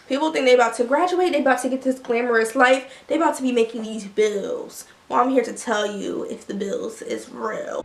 People think they about to graduate, they about to get this glamorous life, they about to be making these bills. Well, I'm here to tell you if the bills is real.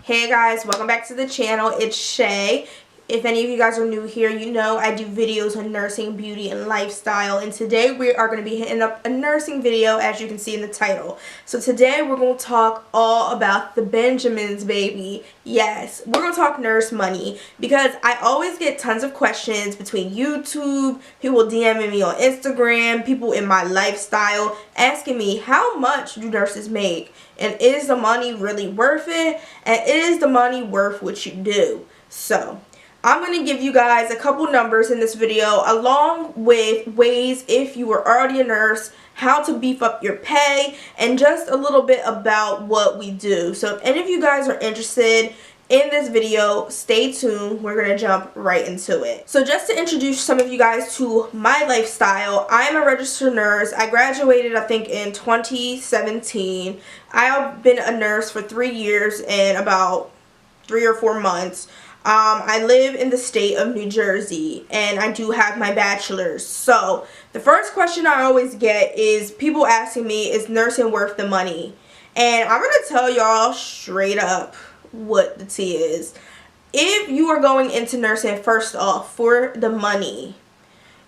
Hey guys, welcome back to the channel. It's Shay. If any of you guys are new here, you know I do videos on nursing, beauty, and lifestyle. And today we are going to be hitting up a nursing video, as you can see in the title. So today we're going to talk all about the Benjamins, baby. Yes, we're going to talk nurse money. Because I always get tons of questions between YouTube, people DMing me on Instagram, people in my lifestyle, asking me how much do nurses make? And is the money really worth it? And is the money worth what you do? So I'm going to give you guys a couple numbers in this video, along with ways, if you were already a nurse, how to beef up your pay, and just a little bit about what we do. So if any of you guys are interested in this video, stay tuned. We're going to jump right into it. So just to introduce some of you guys to my lifestyle, I am a registered nurse. I graduated, I think, in 2017. I've been a nurse for 3 years and about 3 or 4 months. I live in the state of New Jersey, and I do have my bachelor's. So the first question I always get is people asking me, is nursing worth the money? And I'm going to tell y'all straight up what the tea is. If you are going into nursing, first off, for the money,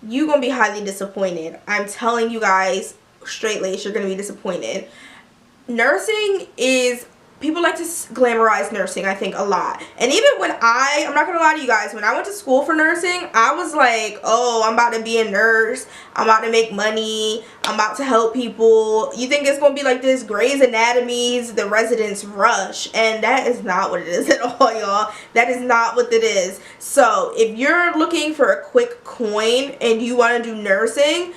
you're going to be highly disappointed. I'm telling you guys straight lace, you're going to be disappointed. Nursing is... People like to glamorize nursing, I think, a lot. And even when I'm not going to lie to you guys, when I went to school for nursing, I was like, oh, I'm about to be a nurse. I'm about to make money. I'm about to help people. You think it's going to be like this Grey's Anatomy's The Residence Rush. And that is not what it is at all, y'all. That is not what it is. So, if you're looking for a quick coin and you want to do nursing,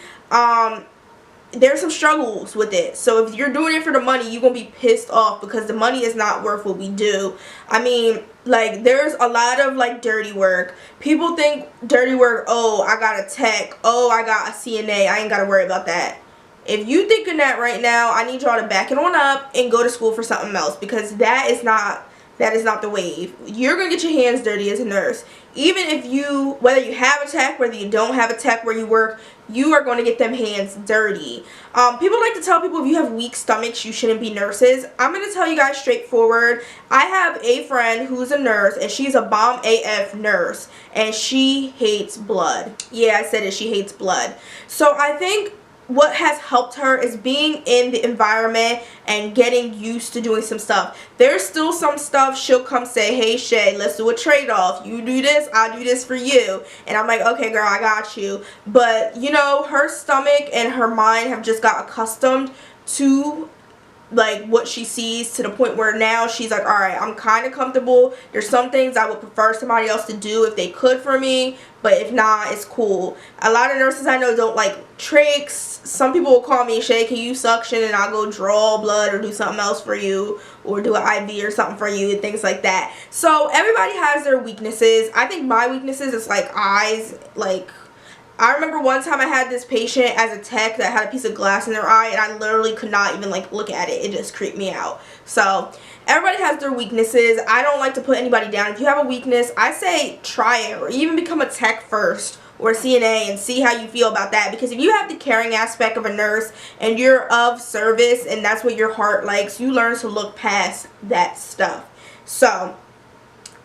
there's some struggles with it. So if you're doing it for the money, you're going to be pissed off because the money is not worth what we do. I mean, like, there's a lot of, like, dirty work. People think dirty work, oh, I got a tech, oh, I got a CNA, I ain't got to worry about that. If you thinking that right now, I need y'all to back it on up and go to school for something else, because that is not the wave. You're going to get your hands dirty as a nurse. Even if you, whether you have a tech, whether you don't have a tech where you work, you are going to get them hands dirty. People like to tell people if you have weak stomachs, you shouldn't be nurses. I'm going to tell you guys straightforward. I have a friend who's a nurse, and she's a bomb AF nurse, and she hates blood. Yeah, I said it. She hates blood. So I think what has helped her is being in the environment and getting used to doing some stuff. There's still some stuff she'll come say, hey Shay, let's do a trade-off. You do this, I'll do this for you. And I'm like, okay girl, I got you. But you know, her stomach and her mind have just got accustomed to like what she sees, to the point where now she's like, alright, I'm kind of comfortable. There's some things I would prefer somebody else to do if they could for me, but if not, it's cool. A lot of nurses I know don't like trachs. Some people will call me, Shay, can you suction, and I'll go draw blood or do something else for you, or do an IV or something for you, and things like that. So everybody has their weaknesses. I think my weaknesses is like eyes. Like, I remember one time I had this patient as a tech that had a piece of glass in their eye, and I literally could not even like look at it. It just creeped me out. So everybody has their weaknesses. I don't like to put anybody down. If you have a weakness, I say try it, or even become a tech first, or a CNA, and see how you feel about that. Because if you have the caring aspect of a nurse and you're of service and that's what your heart likes, you learn to look past that stuff. So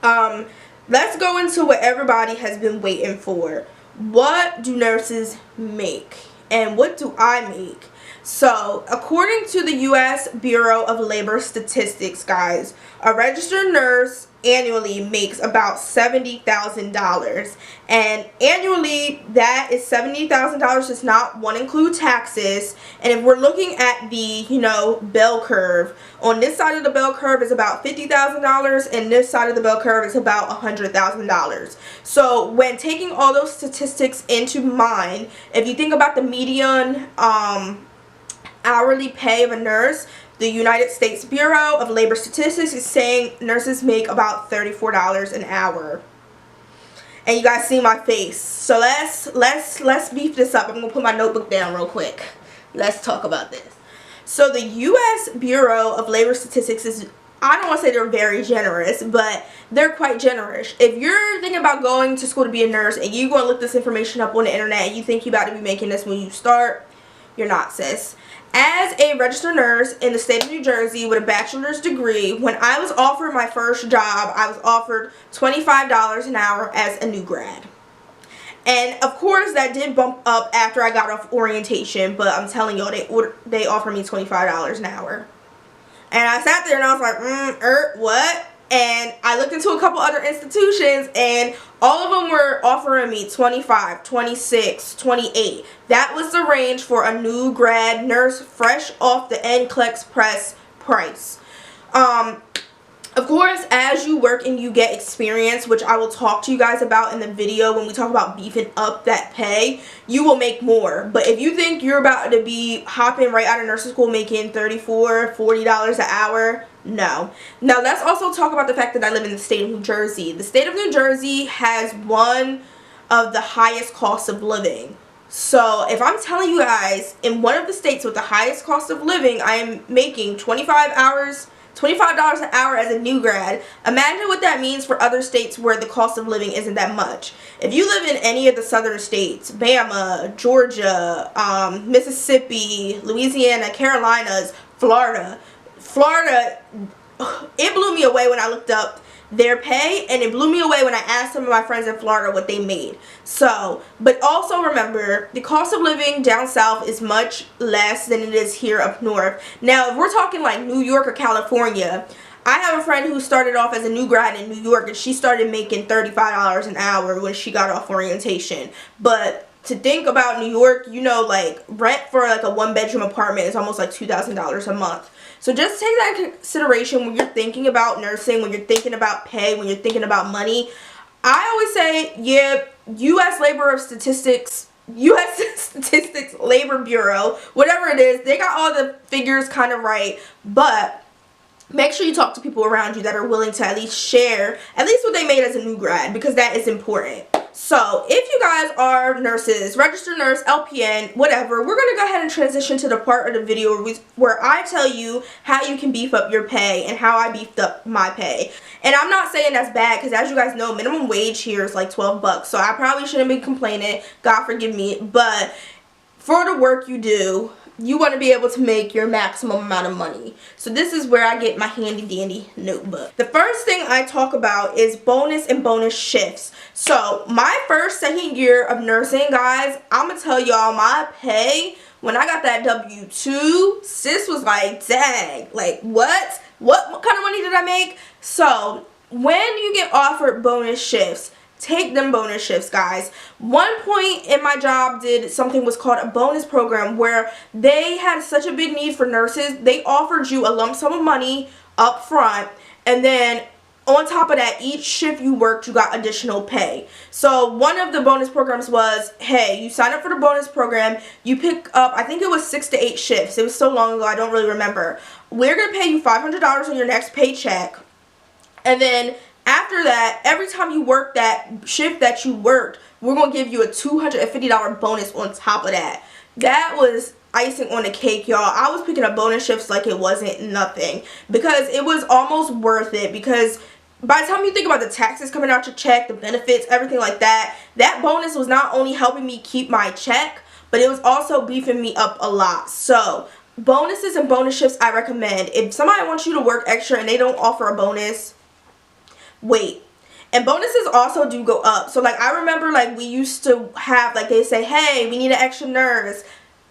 let's go into what everybody has been waiting for. What do nurses make, and what do I make? So, according to the U.S. Bureau of Labor Statistics, guys, a registered nurse annually makes about $70,000. And annually, that is $70,000 does not include taxes. And if we're looking at the, you know, bell curve, on this side of the bell curve is about $50,000, and this side of the bell curve is about $100,000. So, when taking all those statistics into mind, if you think about the median hourly pay of a nurse, the United States Bureau of Labor Statistics is saying nurses make about $34 an hour. And you guys see my face. So let's beef this up. I'm gonna put my notebook down real quick. Let's talk about this. So the U.S. Bureau of Labor Statistics is I don't want to say they're very generous, but they're quite generous. If you're thinking about going to school to be a nurse and you're going to look this information up on the internet and you think you're about to be making this when you start, you're not, sis. As a registered nurse in the state of New Jersey with a bachelor's degree, when I was offered my first job, I was offered $25 an hour as a new grad. And of course that did bump up after I got off orientation, but I'm telling y'all, they offered me $25 an hour. And I sat there and I was like, what? And I looked into a couple other institutions and all of them were offering me 25, 26, 28. That was the range for a new grad nurse fresh off the NCLEX press price. Of course, as you work and you get experience, which I will talk to you guys about in the video when we talk about beefing up that pay, you will make more. But if you think you're about to be hopping right out of nursing school making $34, $40 an hour, no. Now, let's also talk about the fact that I live in the state of New Jersey. The state of New Jersey has one of the highest costs of living. So, if I'm telling you guys, in one of the states with the highest cost of living, I am making $25 an hour as a new grad. Imagine what that means for other states where the cost of living isn't that much. If you live in any of the southern states, Bama, Georgia, Mississippi, Louisiana, Carolinas, Florida, it blew me away when I looked up their pay, and it blew me away when I asked some of my friends in Florida what they made. So, but also remember, the cost of living down south is much less than it is here up north. Now, if we're talking like New York or California, I have a friend who started off as a new grad in New York, and she started making $35 an hour when she got off orientation. But to think about New York, you know, like rent for like a one-bedroom apartment is almost like $2,000 a month. So just take that into consideration when you're thinking about nursing, when you're thinking about pay, when you're thinking about money. I always say, yeah, U.S. Statistics Labor Bureau, whatever it is, they got all the figures kind of right, but make sure you talk to people around you that are willing to at least share at least what they made as a new grad, because that is important. So if you guys are nurses, registered nurse, LPN, whatever, we're going to go ahead and transition to the part of the video where I tell you how you can beef up your pay and how I beefed up my pay. And I'm not saying that's bad, because as you guys know, minimum wage here is like $12, so I probably shouldn't be complaining, God forgive me, but for the work you do, you want to be able to make your maximum amount of money. So this is where I get my handy dandy notebook. The first thing I talk about is bonus and bonus shifts. So my first, second year of nursing, guys, I'm going to tell y'all my pay, when I got that W-2, sis was like, dang, like what? What kind of money did I make? So when you get offered bonus shifts, take them bonus shifts, guys. One point in my job did something was called a bonus program, where they had such a big need for nurses. They offered you a lump sum of money up front, and then on top of that, each shift you worked, you got additional pay. So one of the bonus programs was, hey, you sign up for the bonus program, you pick up, I think it was 6 to 8 shifts. It was so long ago, I don't really remember. We're going to pay you $500 on your next paycheck, and then after that, every time you work that shift that you worked, we're going to give you a $250 bonus on top of that. That was icing on the cake, y'all. I was picking up bonus shifts like it wasn't nothing, because it was almost worth it, because by the time you think about the taxes coming out your check, the benefits, everything like that, that bonus was not only helping me keep my check, but it was also beefing me up a lot. So bonuses and bonus shifts I recommend. If somebody wants you to work extra and they don't offer a bonus, wait. And bonuses also do go up. So like I remember, like we used to have, like they say, hey, we need an extra nurse,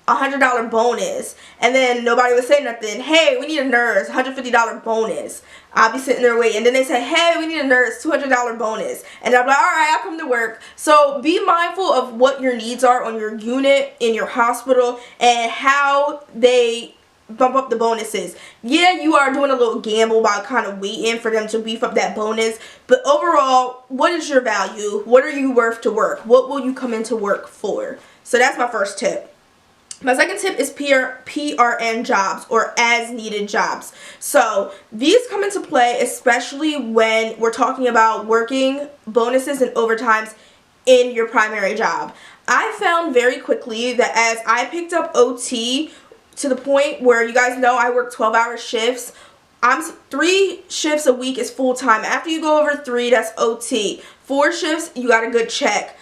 $100 bonus, and then nobody would say nothing. Hey, we need a nurse, $150 bonus. I'll be sitting there waiting, and then they say, hey, we need a nurse, $200 bonus, and I'm like, all right, I'll come to work. So be mindful of what your needs are on your unit, in your hospital, and how they bump up the bonuses. Yeah, you are doing a little gamble by kind of waiting for them to beef up that bonus, but overall, what is your value? What are you worth to work? What will you come into work for? So that's my first tip. My second tip is PRN jobs, or as needed jobs. So these come into play especially when we're talking about working bonuses and overtimes in your primary job. I found very quickly that as I picked up OT to the point where, you guys know I work 12-hour shifts, 3 shifts a week is full-time. After you go over 3, that's OT. 4 shifts, you got a good check.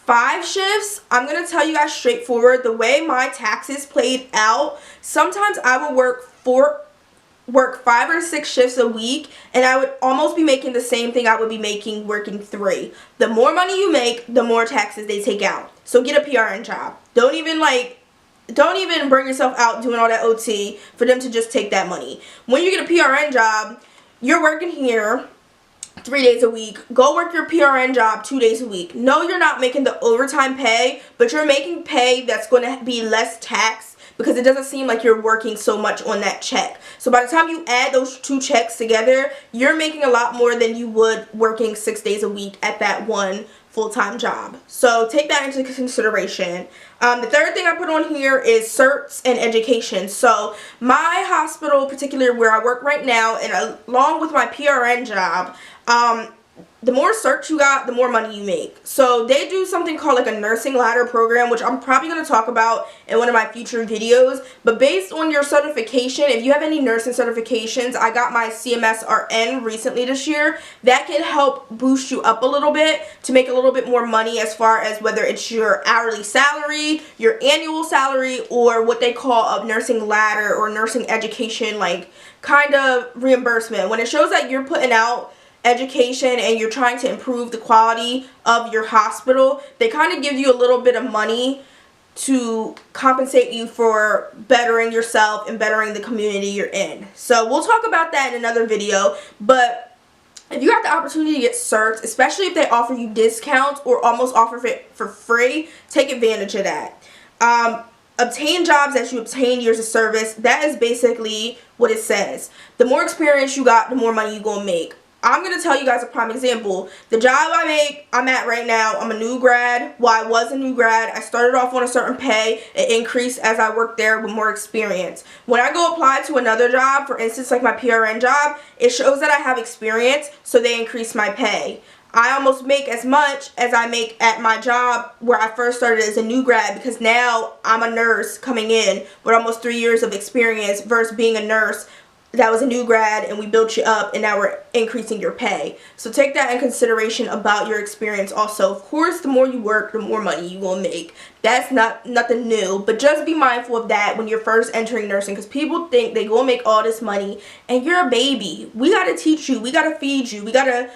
5 shifts, I'm going to tell you guys straightforward, the way my taxes played out, sometimes I would work 5 or 6 shifts a week, and I would almost be making the same thing I would be making working 3. The more money you make, the more taxes they take out. So get a PRN job. Don't even bring yourself out doing all that OT for them to just take that money. When you get a PRN job, you're working here 3 days a week. Go work your PRN job 2 days a week. No, you're not making the overtime pay, but you're making pay that's going to be less tax because it doesn't seem like you're working so much on that check. So by the time you add those 2 checks together, you're making a lot more than you would working 6 days a week at that one full-time job. So take that into consideration. The third thing I put on here is certs and education. So my hospital, particularly where I work right now, and along with my PRN job, the more certs you got, the more money you make. So they do something called like a nursing ladder program, which I'm probably going to talk about in one of my future videos. But based on your certification, if you have any nursing certifications, I got my CMSRN recently this year. That can help boost you up a little bit to make a little bit more money as far as whether it's your hourly salary, your annual salary, or what they call a nursing ladder or nursing education, like kind of reimbursement. When it shows that you're putting out education and you're trying to improve the quality of your hospital, they kind of give you a little bit of money to compensate you for bettering yourself and bettering the community you're in. So we'll talk about that in another video, but if you have the opportunity to get certs, especially if they offer you discounts or almost offer it for free, take advantage of that. Obtain jobs as you obtain years of service. That is basically what it says. The more experience you got, the more money you're going to make. I'm going to tell you guys a prime example. The job I'm at right now, I'm a new grad. Well, I was a new grad. I started off on a certain pay. It increased as I worked there with more experience. When I go apply to another job, for instance, like my PRN job, it shows that I have experience, so they increase my pay. I almost make as much as I make at my job where I first started as a new grad, because now I'm a nurse coming in with almost 3 years of experience versus being a nurse that was a new grad and we built you up and now we're increasing your pay. So take that in consideration about your experience also. Of course, the more you work, the more money you will make. That's nothing new, but just be mindful of that when you're first entering nursing, because people think they go make all this money and you're a baby. We got to teach you. We got to feed you. We got to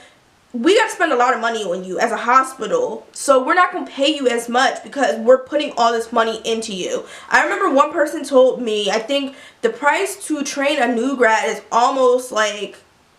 spend a lot of money on you as a hospital. So we're not going to pay you as much because we're putting all this money into you. I remember one person told me, I think the price to train a new grad is almost like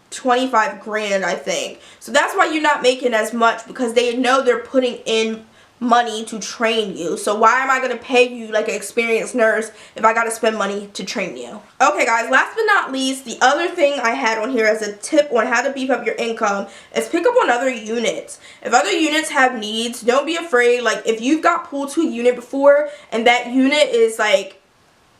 25 grand, I think. So that's why you're not making as much, because they know they're putting in money to train you. So why am I going to pay you like an experienced nurse if I got to spend money to train you? Okay guys, last but not least, the other thing I had on here as a tip on how to beef up your income is pick up on other units. If other units have needs, don't be afraid. Like if you've got pulled to a unit before and that unit is like,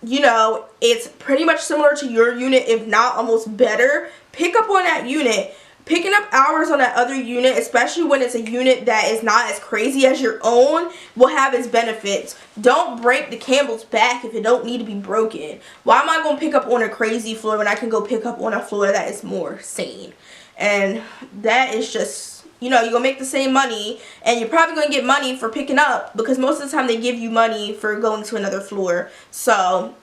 you know, it's pretty much similar to your unit, if not almost better, pick up on that unit. Picking up hours on that other unit, especially when it's a unit that is not as crazy as your own, will have its benefits. Don't break the camel's back if it don't need to be broken. Why am I going to pick up on a crazy floor when I can go pick up on a floor that is more sane? And that is just, you know, you're going to make the same money, and you're probably going to get money for picking up, because most of the time they give you money for going to another floor. So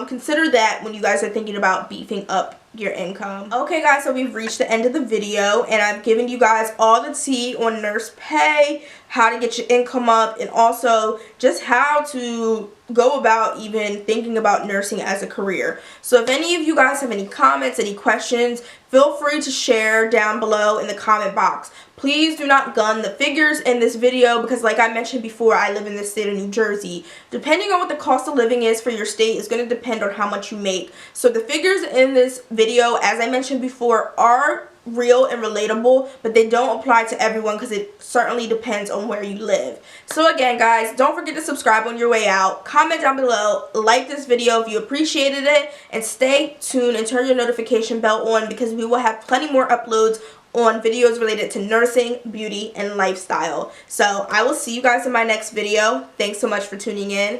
consider that when you guys are thinking about beefing up your income. Okay guys, so we've reached the end of the video, and I've given you guys all the tea on nurse pay, how to get your income up, and also just how to go about even thinking about nursing as a career. So if any of you guys have any comments, any questions, feel free to share down below in the comment box. Please do not gun the figures in this video, because like I mentioned before, I live in the state of New Jersey. Depending on what the cost of living is for your state is going to depend on how much you make. So the figures in this video, as I mentioned before, are real and relatable, but they don't apply to everyone because it certainly depends on where you live. So again guys, don't forget to subscribe on your way out, comment down below, like this video if you appreciated it, and stay tuned and turn your notification bell on, because we will have plenty more uploads on videos related to nursing, beauty, and lifestyle. So I will see you guys in my next video. Thanks so much for tuning in.